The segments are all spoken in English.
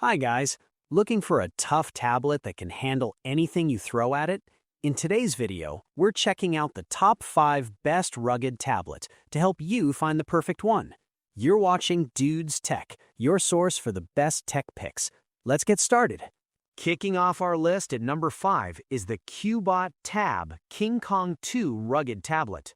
Hi guys, looking for a tough tablet that can handle anything you throw at it? In today's video, we're checking out the top 5 best rugged tablets to help you find the perfect one. You're watching Dudes Tech, your source for the best tech picks. Let's get started. Kicking off our list at number 5 is the Cubot Tab KingKong 2 rugged tablet.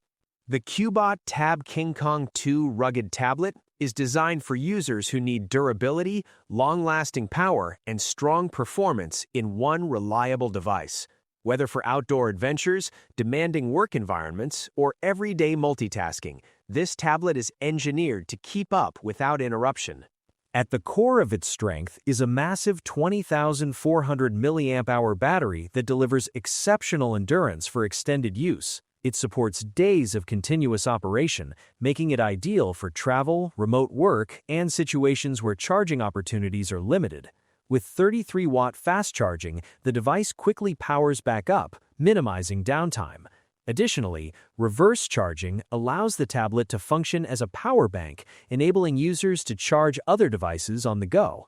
The Cubot Tab KingKong 2 rugged tablet is designed for users who need durability, long-lasting power, and strong performance in one reliable device. Whether for outdoor adventures, demanding work environments, or everyday multitasking, this tablet is engineered to keep up without interruption. At the core of its strength is a massive 20,400 mAh battery that delivers exceptional endurance for extended use. It supports days of continuous operation, making it ideal for travel, remote work, and situations where charging opportunities are limited. With 33-watt fast charging, the device quickly powers back up, minimizing downtime. Additionally, reverse charging allows the tablet to function as a power bank, enabling users to charge other devices on the go.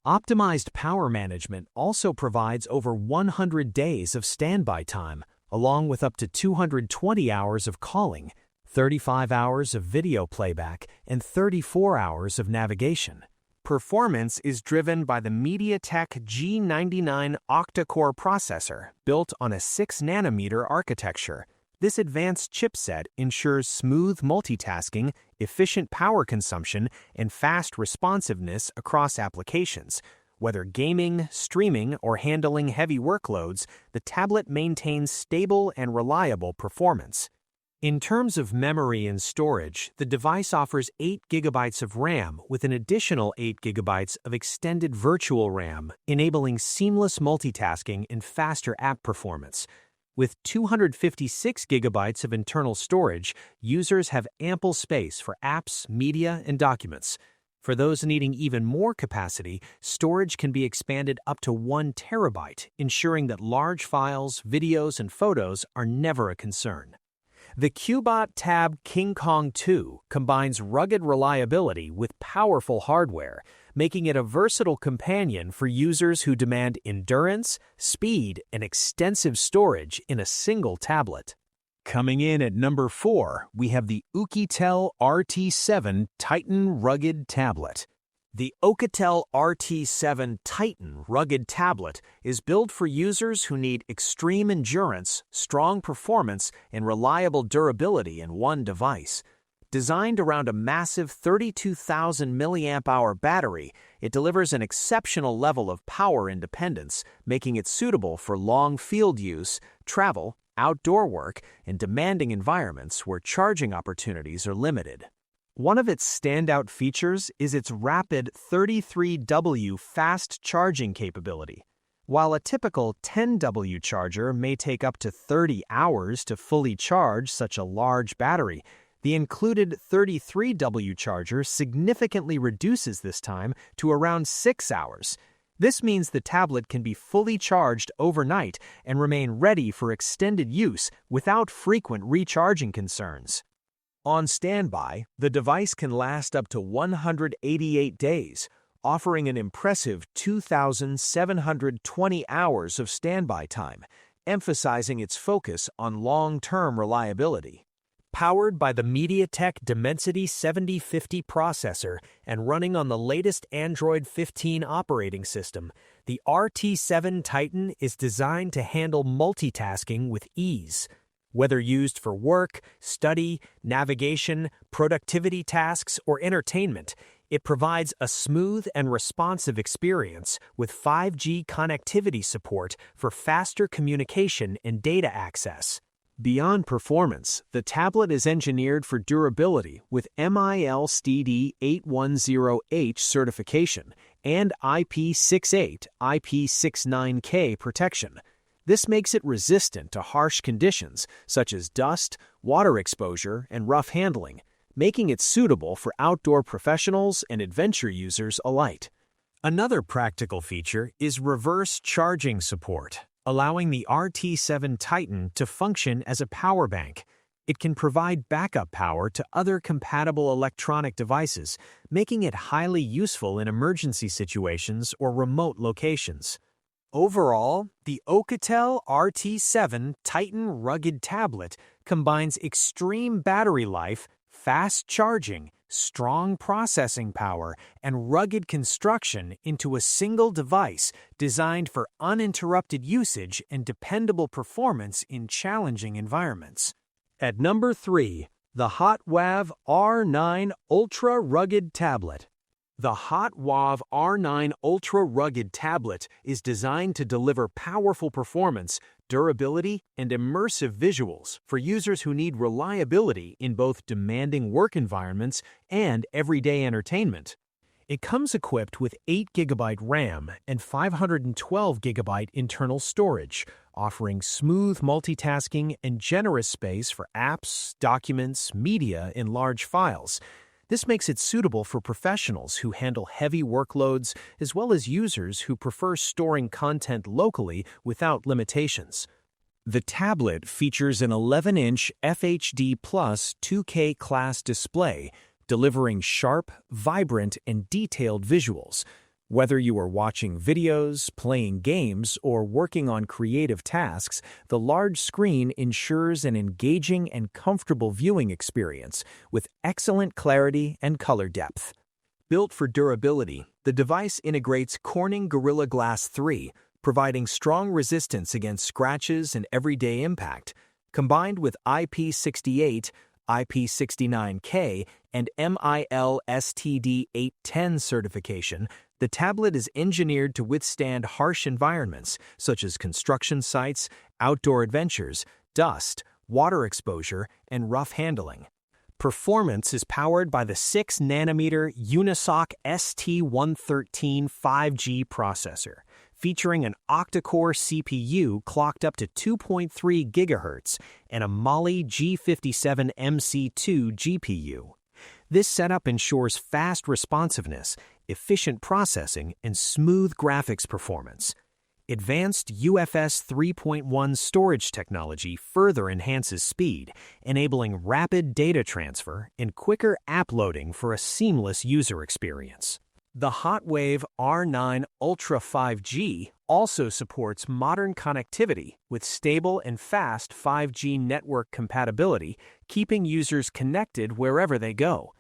Optimized power management also provides over 100 days of standby time, along with up to 220 hours of calling, 35 hours of video playback, and 34 hours of navigation. Performance is driven by the MediaTek G99 octa-core processor built on a 6-nanometer architecture. This advanced chipset ensures smooth multitasking, efficient power consumption, and fast responsiveness across applications. Whether gaming, streaming, or handling heavy workloads, the tablet maintains stable and reliable performance. In terms of memory and storage, the device offers 8 GB of RAM with an additional 8 GB of extended virtual RAM, enabling seamless multitasking and faster app performance. With 256 GB of internal storage, users have ample space for apps, media, and documents. For those needing even more capacity, storage can be expanded up to 1 terabyte, ensuring that large files, videos, and photos are never a concern. The Cubot Tab KingKong 2 combines rugged reliability with powerful hardware, making it a versatile companion for users who demand endurance, speed, and extensive storage in a single tablet. Coming in at number 4, we have the Oukitel RT7 Titan Rugged Tablet. The Oukitel RT7 Titan Rugged Tablet is built for users who need extreme endurance, strong performance, and reliable durability in one device. Designed around a massive 32,000 mAh battery, it delivers an exceptional level of power independence, making it suitable for long field use, travel, outdoor work, and demanding environments where charging opportunities are limited. One of its standout features is its rapid 33W fast charging capability. While a typical 10W charger may take up to 30 hours to fully charge such a large battery, the included 33W charger significantly reduces this time to around 6 hours. This means the tablet can be fully charged overnight and remain ready for extended use without frequent recharging concerns. On standby, the device can last up to 188 days, offering an impressive 2,720 hours of standby time, emphasizing its focus on long-term reliability. Powered by the MediaTek Dimensity 7050 processor and running on the latest Android 15 operating system, the RT7 Titan is designed to handle multitasking with ease. Whether used for work, study, navigation, productivity tasks, or entertainment, it provides a smooth and responsive experience with 5G connectivity support for faster communication and data access. Beyond performance, the tablet is engineered for durability with MIL-STD 810H certification and IP68, IP69K protection. This makes it resistant to harsh conditions such as dust, water exposure, and rough handling, making it suitable for outdoor professionals and adventure users alike. Another practical feature is reverse charging support, allowing the RT7 Titan to function as a power bank. It can provide backup power to other compatible electronic devices, making it highly useful in emergency situations or remote locations. Overall, the Oukitel RT7 Titan rugged tablet combines extreme battery life, fast charging, strong processing power, and rugged construction into a single device designed for uninterrupted usage and dependable performance in challenging environments. At number 3, the Hotwav R9 Ultra Rugged Tablet. The Hotwav R9 Ultra Rugged Tablet is designed to deliver powerful performance, durability, and immersive visuals for users who need reliability in both demanding work environments and everyday entertainment. It comes equipped with 8GB RAM and 512GB internal storage, offering smooth multitasking and generous space for apps, documents, media in large files. This makes it suitable for professionals who handle heavy workloads as well as users who prefer storing content locally without limitations. The tablet features an 11-inch FHD+ 2K class display, delivering sharp, vibrant, and detailed visuals. Whether you are watching videos, playing games, or working on creative tasks, the large screen ensures an engaging and comfortable viewing experience with excellent clarity and color depth. Built for durability, the device integrates Corning Gorilla Glass 3, providing strong resistance against scratches and everyday impact. Combined with IP68, IP69K, and MIL STD 810 certification, the tablet is engineered to withstand harsh environments such as construction sites, outdoor adventures, dust, water exposure, and rough handling. Performance is powered by the 6nm Unisoc ST113 5G processor, featuring an octa-core CPU clocked up to 2.3 GHz and a Mali G57 MC2 GPU. This setup ensures fast responsiveness, efficient processing, and smooth graphics performance. Advanced UFS 3.1 storage technology further enhances speed, enabling rapid data transfer and quicker app loading for a seamless user experience. The Hotwav R9 Ultra 5G also supports modern connectivity with stable and fast 5G network compatibility, keeping users connected wherever they go.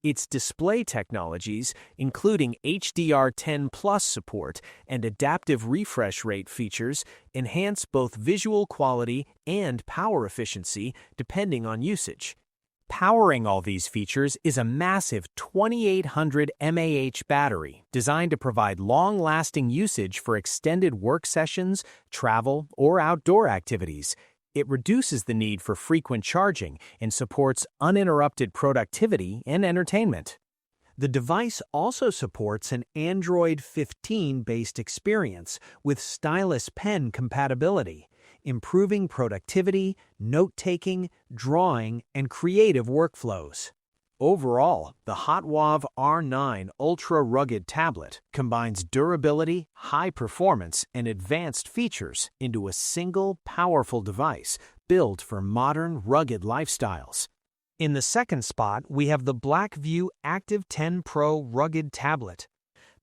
Its display technologies, including HDR10+ support and adaptive refresh rate features, enhance both visual quality and power efficiency depending on usage. Powering all these features is a massive 2800 mAh battery designed to provide long-lasting usage for extended work sessions, travel, or outdoor activities. It reduces the need for frequent charging and supports uninterrupted productivity and entertainment. The device also supports an Android 15-based experience with stylus pen compatibility, improving productivity, note-taking, drawing, and creative workflows. Overall, the Hotwav R9 Ultra Rugged Tablet combines durability, high performance, and advanced features into a single, powerful device built for modern, rugged lifestyles. In the second spot, we have the Blackview Active 10 Pro Rugged Tablet.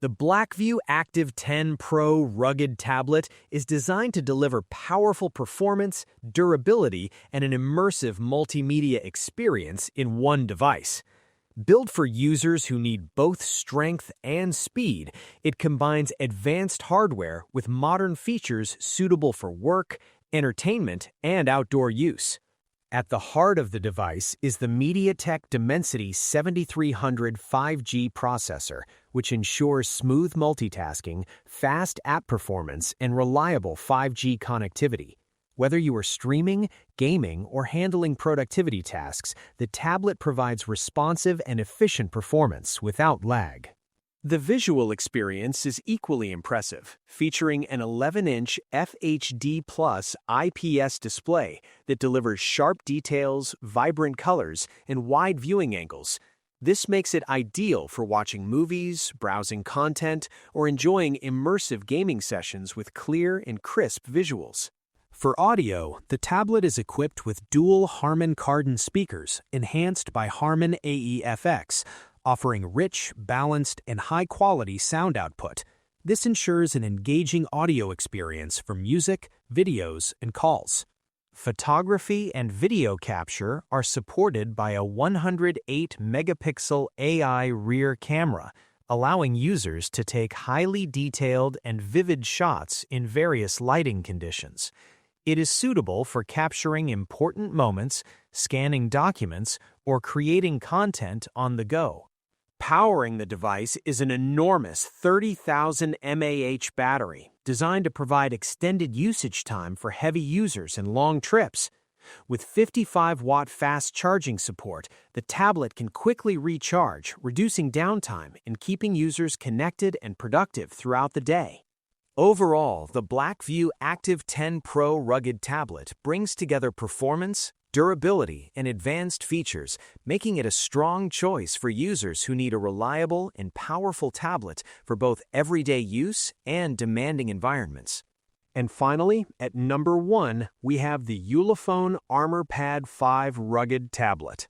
The Blackview Active 10 Pro Rugged Tablet is designed to deliver powerful performance, durability, and an immersive multimedia experience in one device. Built for users who need both strength and speed, it combines advanced hardware with modern features suitable for work, entertainment, and outdoor use. At the heart of the device is the MediaTek Dimensity 7300 5G processor, which ensures smooth multitasking, fast app performance, and reliable 5G connectivity. Whether you are streaming, gaming, or handling productivity tasks, the tablet provides responsive and efficient performance without lag. The visual experience is equally impressive, featuring an 11-inch FHD+ IPS display that delivers sharp details, vibrant colors, and wide viewing angles. This makes it ideal for watching movies, browsing content, or enjoying immersive gaming sessions with clear and crisp visuals. For audio, the tablet is equipped with dual Harman Kardon speakers enhanced by Harman AEFX, offering rich, balanced, and high-quality sound output. This ensures an engaging audio experience for music, videos, and calls. Photography and video capture are supported by a 108-megapixel AI rear camera, allowing users to take highly detailed and vivid shots in various lighting conditions. It is suitable for capturing important moments, scanning documents, or creating content on the go. Powering the device is an enormous 30,000 mAh battery designed to provide extended usage time for heavy users and long trips. With 55-watt fast charging support, the tablet can quickly recharge, reducing downtime and keeping users connected and productive throughout the day. Overall, the Blackview Active 10 Pro rugged tablet brings together performance, durability, and advanced features, making it a strong choice for users who need a reliable and powerful tablet for both everyday use and demanding environments. And finally, at number 1, we have the Ulefone Armor Pad 5 rugged tablet.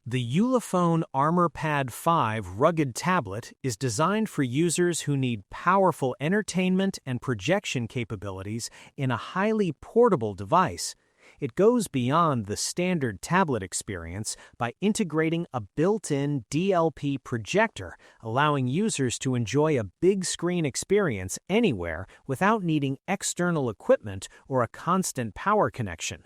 The Ulefone Armor Pad 5 rugged tablet is designed for users who need powerful entertainment and projection capabilities in a highly portable device. It goes beyond the standard tablet experience by integrating a built-in DLP projector, allowing users to enjoy a big screen experience anywhere without needing external equipment or a constant power connection.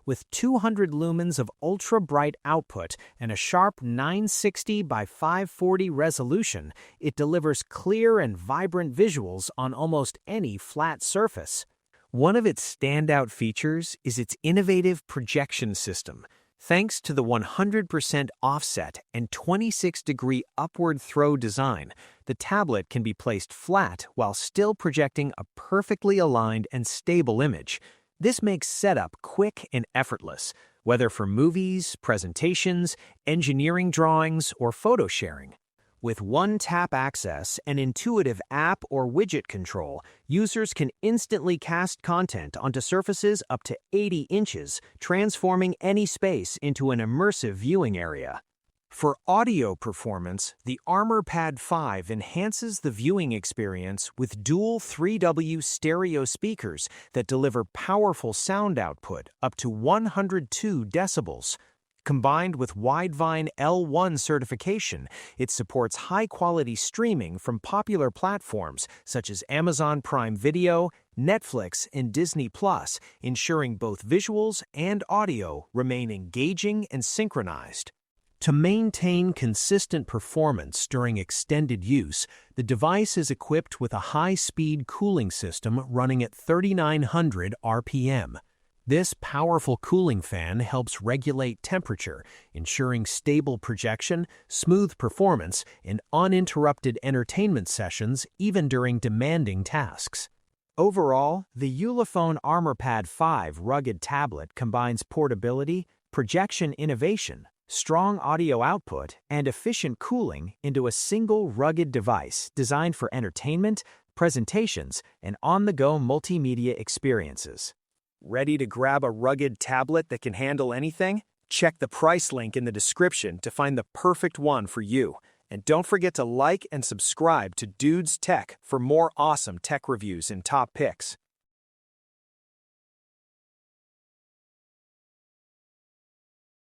With 200 lumens of ultra-bright output and a sharp 960 by 540 resolution, it delivers clear and vibrant visuals on almost any flat surface. One of its standout features is its innovative projection system. Thanks to the 100% offset and 26-degree upward throw design, the tablet can be placed flat while still projecting a perfectly aligned and stable image. This makes setup quick and effortless, whether for movies, presentations, engineering drawings, or photo sharing. With one-tap access and intuitive app or widget control, users can instantly cast content onto surfaces up to 80 inches, transforming any space into an immersive viewing area. For audio performance, the Armor Pad 5 enhances the viewing experience with dual 3W stereo speakers that deliver powerful sound output up to 102 decibels. Combined with Widevine L1 certification, it supports high-quality streaming from popular platforms such as Amazon Prime Video, Netflix, and Disney+, ensuring both visuals and audio remain engaging and synchronized. To maintain consistent performance during extended use, the device is equipped with a high-speed cooling system running at 3,900 RPM. This powerful cooling fan helps regulate temperature, ensuring stable projection, smooth performance, and uninterrupted entertainment sessions even during demanding tasks. Overall, the Ulefone Armor Pad 5 rugged tablet combines portability, projection innovation, strong audio output, and efficient cooling into a single rugged device designed for entertainment, presentations, and on-the-go multimedia experiences. Ready to grab a rugged tablet that can handle anything? Check the price link in the description to find the perfect one for you. And don't forget to like and subscribe to Dudes Tech for more awesome tech reviews and top picks.